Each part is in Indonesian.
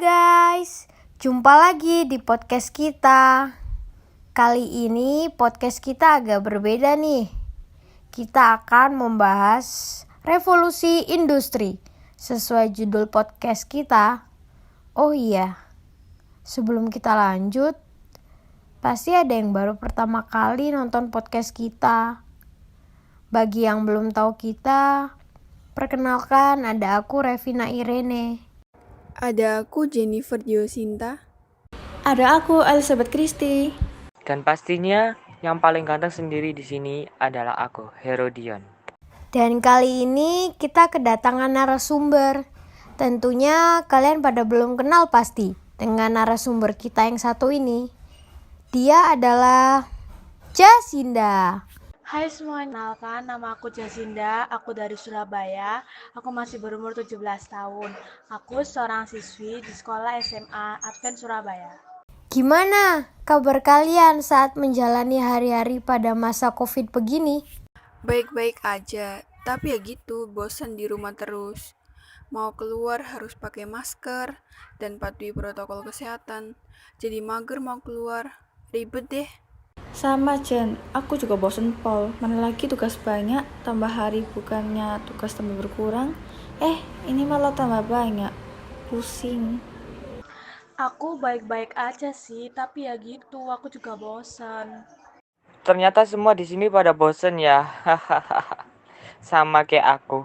guys, jumpa lagi di podcast kita. Kali ini podcast kita agak berbeda nih. Kita akan membahas revolusi industri sesuai judul podcast kita. Oh iya, sebelum kita lanjut, pasti ada yang baru pertama kali nonton podcast kita. Bagi yang belum tahu kita, perkenalkan ada aku Revina Irene. Ada aku Jennifer Diosinta. Ada aku Elizabeth Christie. Dan pastinya yang paling ganteng sendiri di sini adalah aku, Herodion. Dan kali ini kita kedatangan narasumber. Tentunya kalian pada belum kenal pasti dengan narasumber kita yang satu ini. Dia adalah Jasinda. Hai semuanya, kenalkan nama aku Jasinda, aku dari Surabaya, aku masih berumur 17 tahun. Aku seorang siswi di sekolah SMA Advent Surabaya. Gimana kabar kalian saat menjalani hari-hari pada masa COVID begini? Baik-baik aja, tapi ya gitu, bosan di rumah terus. Mau keluar harus pakai masker dan patuhi protokol kesehatan. Jadi mager mau keluar, ribet deh. Sama Jen, aku juga bosen Pol. Mana lagi tugas banyak, tambah hari bukannya tugas tambah berkurang. Ini malah tambah banyak. Pusing. Aku baik-baik aja sih, tapi ya gitu, aku juga bosan. Ternyata semua di sini pada bosen ya. Sama kayak aku.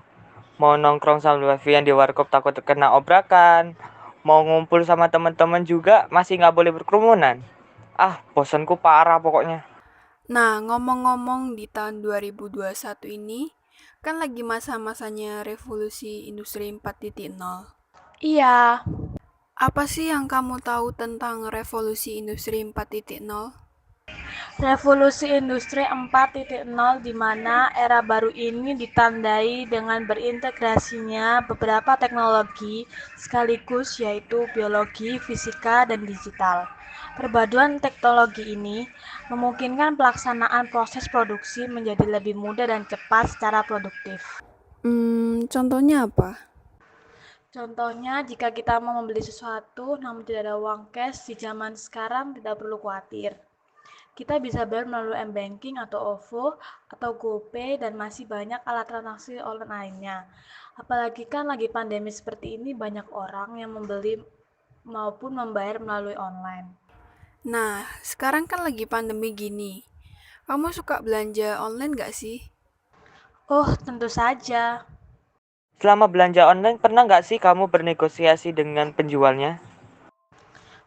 Mau nongkrong sambil wifi di warkop takut kena obrakan. Mau ngumpul sama teman-teman juga masih nggak boleh berkerumunan. Bosanku parah pokoknya. Nah, ngomong-ngomong di tahun 2021 ini, kan lagi masa-masanya revolusi industri 4.0. Iya, Apa sih yang kamu tahu tentang revolusi industri 4.0? revolusi industri 4.0 di mana era baru ini ditandai dengan berintegrasinya beberapa teknologi sekaligus yaitu biologi, fisika, dan digital. Perpaduan teknologi ini memungkinkan pelaksanaan proses produksi menjadi lebih mudah dan cepat secara produktif. Contohnya apa? Contohnya, jika kita mau membeli sesuatu namun tidak ada uang cash di zaman sekarang, tidak perlu khawatir. Kita bisa bayar melalui M-Banking atau OVO atau GoPay dan masih banyak alat transaksi online lainnya. Apalagi kan lagi pandemi seperti ini, banyak orang yang membeli maupun membayar melalui online. Nah, sekarang kan lagi pandemi gini. Kamu suka belanja online gak sih? Oh, tentu saja. Selama belanja online pernah nggak sih kamu bernegosiasi dengan penjualnya?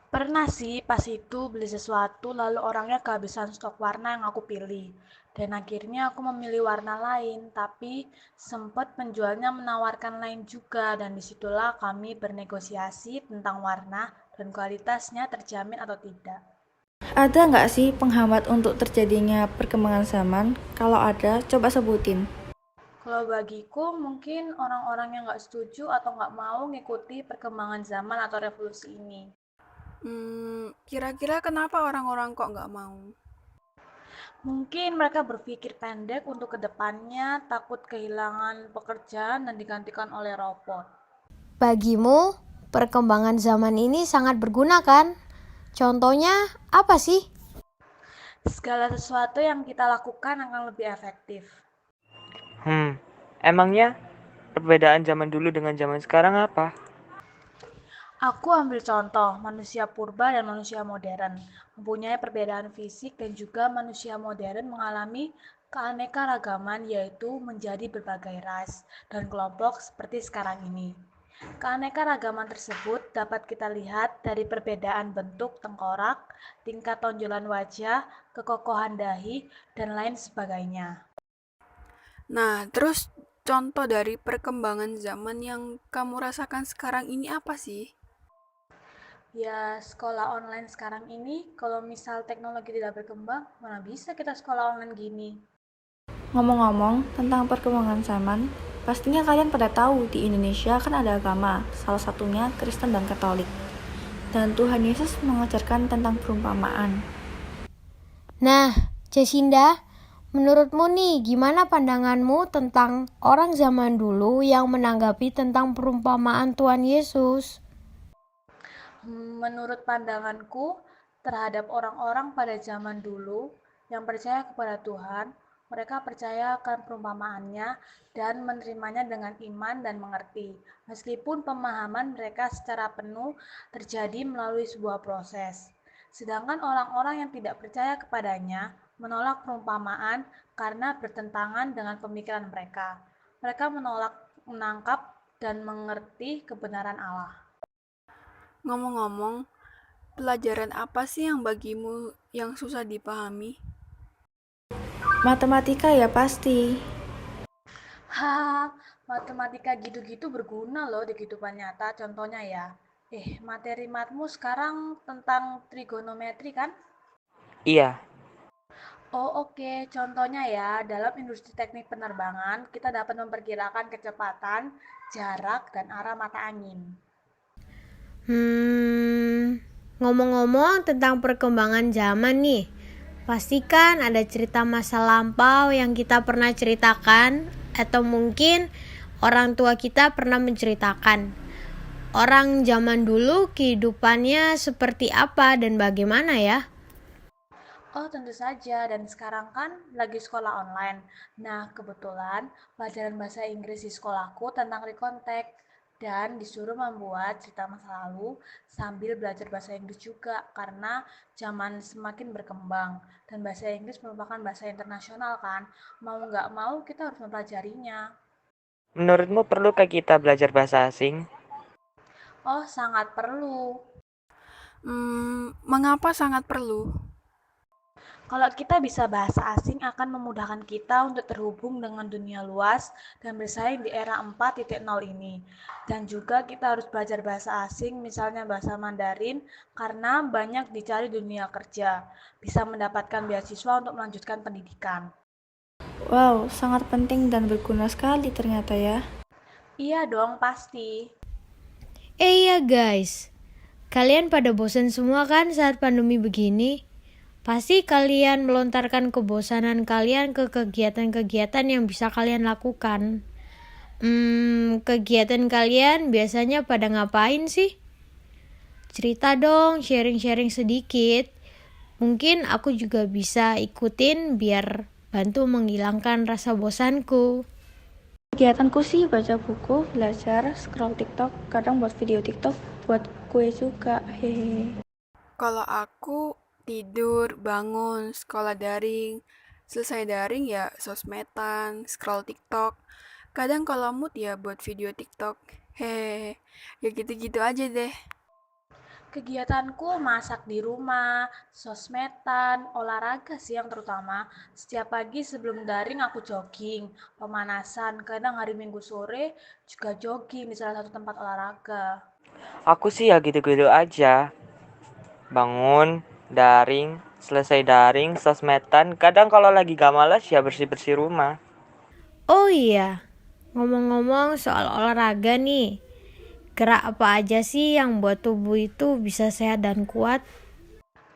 Pernah sih pas itu beli sesuatu lalu orangnya kehabisan stok warna yang aku pilih. Dan akhirnya aku memilih warna lain, tapi sempat penjualnya menawarkan lain juga dan disitulah kami bernegosiasi tentang warna dan kualitasnya terjamin atau tidak. Ada nggak sih penghambat untuk terjadinya perkembangan zaman? Kalau ada, coba sebutin. Kalau bagiku mungkin orang-orang yang nggak setuju atau nggak mau ngikuti perkembangan zaman atau revolusi ini. Kira-kira kenapa orang-orang kok nggak mau? Mungkin mereka berpikir pendek untuk kedepannya, takut kehilangan pekerjaan dan digantikan oleh robot. Bagimu, perkembangan zaman ini sangat berguna kan? Contohnya apa sih? Segala sesuatu yang kita lakukan akan lebih efektif. Emangnya perbedaan zaman dulu dengan zaman sekarang apa? Aku ambil contoh manusia purba dan manusia modern. Mempunyai perbedaan fisik dan juga manusia modern mengalami keanekaragaman yaitu menjadi berbagai ras dan kelompok seperti sekarang ini. Keanekaragaman tersebut dapat kita lihat dari perbedaan bentuk tengkorak, tingkat tonjolan wajah, kekokohan dahi, dan lain sebagainya. Nah, terus contoh dari perkembangan zaman yang kamu rasakan sekarang ini apa sih? Ya, sekolah online sekarang ini, kalau misal teknologi tidak berkembang, mana bisa kita sekolah online gini? Ngomong-ngomong tentang perkembangan zaman, pastinya kalian pada tahu di Indonesia kan ada agama, salah satunya Kristen dan Katolik. Dan Tuhan Yesus mengajarkan tentang perumpamaan. Nah, Jasinda, menurutmu nih gimana pandanganmu tentang orang zaman dulu yang menanggapi tentang perumpamaan Tuhan Yesus? Menurut pandanganku terhadap orang-orang pada zaman dulu yang percaya kepada Tuhan, mereka percaya akan perumpamaannya dan menerimanya dengan iman dan mengerti, meskipun pemahaman mereka secara penuh terjadi melalui sebuah proses. Sedangkan orang-orang yang tidak percaya kepadanya menolak perumpamaan karena bertentangan dengan pemikiran mereka. Mereka menolak menangkap dan mengerti kebenaran Allah. Ngomong-ngomong, pelajaran apa sih yang bagimu yang susah dipahami? Matematika ya pasti. Hahaha, matematika gitu-gitu berguna loh di kehidupan nyata. Contohnya ya, materi matmu sekarang tentang trigonometri kan? Iya, Oh oke, contohnya ya, dalam industri teknik penerbangan, kita dapat memperkirakan kecepatan, jarak, dan arah mata angin. Ngomong-ngomong tentang perkembangan zaman nih, pastikan ada cerita masa lampau yang kita pernah ceritakan atau mungkin orang tua kita pernah menceritakan. Orang zaman dulu kehidupannya seperti apa dan bagaimana ya? Oh tentu saja, dan sekarang kan lagi sekolah online. Nah kebetulan pelajaran bahasa Inggris di sekolahku tentang recontact dan disuruh membuat cerita masa lalu sambil belajar bahasa Inggris juga karena zaman semakin berkembang dan bahasa Inggris merupakan bahasa internasional kan. Mau nggak mau kita harus mempelajarinya. menurutmu perlukah kita belajar bahasa asing? Oh sangat perlu. Mengapa sangat perlu? Kalau kita bisa bahasa asing akan memudahkan kita untuk terhubung dengan dunia luas dan bersaing di era 4.0 ini. Dan juga kita harus belajar bahasa asing, misalnya bahasa Mandarin, karena banyak dicari dunia kerja. Bisa mendapatkan beasiswa untuk melanjutkan pendidikan. Wow, sangat penting dan berguna sekali ternyata ya. Iya dong, pasti. Iya guys, kalian pada bosan semua kan saat pandemi begini? Pasti kalian melontarkan kebosanan kalian ke kegiatan-kegiatan yang bisa kalian lakukan. Kegiatan kalian biasanya pada ngapain sih? Cerita dong, sharing-sharing sedikit. Mungkin aku juga bisa ikutin biar bantu menghilangkan rasa bosanku. Kegiatanku sih baca buku, belajar, scroll TikTok, kadang buat video TikTok, buat kue juga, hehe. Kalau aku tidur, bangun, sekolah daring, selesai daring ya sosmedan, scroll TikTok. Kadang kalau mood ya buat video TikTok. Hehehe, ya gitu-gitu aja deh. Kegiatanku masak di rumah, sosmedan, olahraga sih yang terutama. Setiap pagi sebelum daring aku jogging, pemanasan. Kadang hari Minggu sore juga jogging di salah satu tempat olahraga. Aku sih ya gitu-gitu aja. Bangun, daring, selesai daring, sosmedan. Kadang kalau lagi gak malas ya bersih-bersih rumah. Oh iya, ngomong-ngomong soal olahraga nih. Gerak apa aja sih yang buat tubuh itu bisa sehat dan kuat?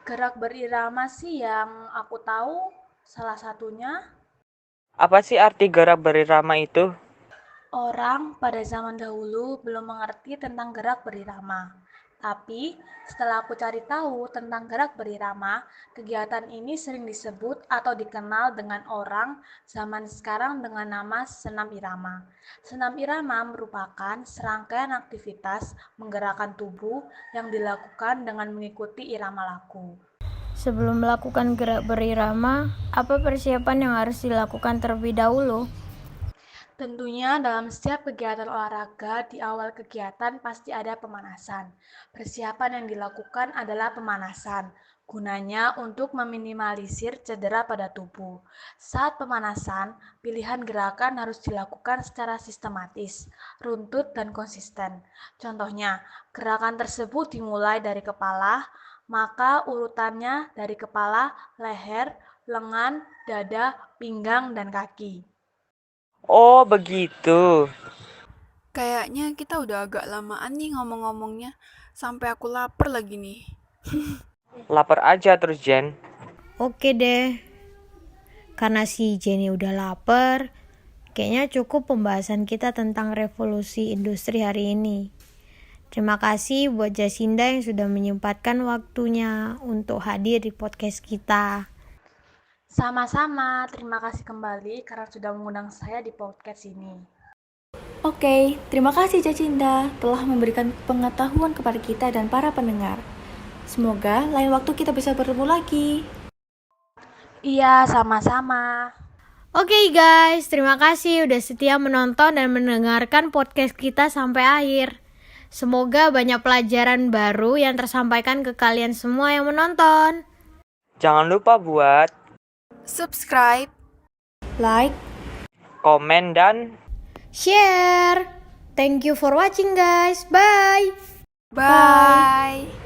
Gerak berirama sih yang aku tahu salah satunya. Apa sih arti gerak berirama itu? Orang pada zaman dahulu belum mengerti tentang gerak berirama. Tapi setelah aku cari tahu tentang gerak berirama, kegiatan ini sering disebut atau dikenal dengan orang zaman sekarang dengan nama senam irama. Senam irama merupakan serangkaian aktivitas menggerakkan tubuh yang dilakukan dengan mengikuti irama lagu. Sebelum melakukan gerak berirama, apa persiapan yang harus dilakukan terlebih dahulu? Tentunya dalam setiap kegiatan olahraga, di awal kegiatan pasti ada pemanasan. Persiapan yang dilakukan adalah pemanasan, gunanya untuk meminimalisir cedera pada tubuh. Saat pemanasan, pilihan gerakan harus dilakukan secara sistematis, runtut, dan konsisten. Contohnya, gerakan tersebut dimulai dari kepala, maka urutannya dari kepala, leher, lengan, dada, pinggang, dan kaki. Oh, begitu. Kayaknya kita udah agak lamaan nih ngomong-ngomongnya. Sampai aku lapar lagi nih. Lapar aja terus, Jen. Oke deh, karena si Jenny udah lapar, kayaknya cukup pembahasan kita tentang revolusi industri hari ini. Terima kasih buat Jacinda yang sudah menyempatkan waktunya untuk hadir di podcast kita. Sama-sama, terima kasih kembali karena sudah mengundang saya di podcast ini. Oke, terima kasih Jacinda telah memberikan pengetahuan kepada kita dan para pendengar. Semoga lain waktu kita bisa bertemu lagi. Iya, sama-sama. Oke guys, terima kasih udah setia menonton dan mendengarkan podcast kita sampai akhir. Semoga banyak pelajaran baru yang tersampaikan ke kalian semua yang menonton. Jangan lupa buat Subscribe. Like, komen dan Share. Thank you for watching guys. Bye. Bye.